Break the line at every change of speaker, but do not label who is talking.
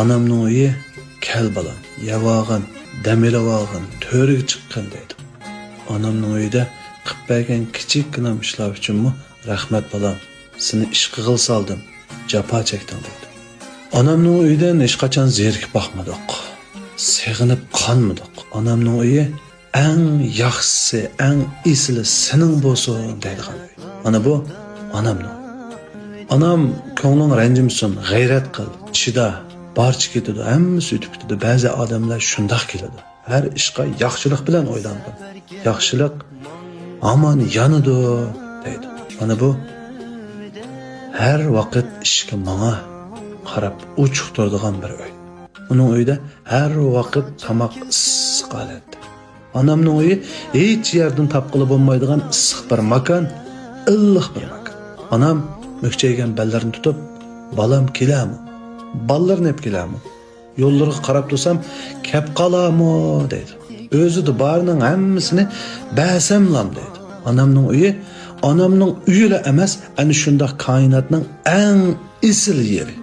Anamның uyi kel balam, yavağın, demiravağın, töreге chiqqan deydi. Anamның uyida qilib bergan kichikgina ishlar uchunmi rahmat balam, seni ishqa qil saldim, jafo chekding deydi. Anamның uyidan hech qachon zerikib boqmadik. Seg'inib qolmadik. Anamның uyi eng yaxshisi, eng esli sening bo'lsin deydigan uy. Ana bu anamning. Anam ko'ngling ranjimsin, g'ayrat qil, chida, barcha ketadi, hammasi o'tib ketadi. Ba'zi odamlar shundoq keladi. Har ishqa yaxshilik bilan o'ylangan. Yaxshilik aman yanidi deydi. Mana bu har vaqt ishga menga qarab uchuq turadigan bir uy. Uning uyida har vaqt tamoq issiq oladi. Anamning uyi hech yerdan topqili bo'lmaydigan issiq bir makon, illiq bir makon. Anam mükçeygen bellerini tutup, balam kelami, ballarını hep kelami. Yolları qarab tursam, kep qalamı deydi. Özü de barının hemmisini bəsemlam deydi. Anamның uyuyla emas, ani şunda kainatның en isil yeri.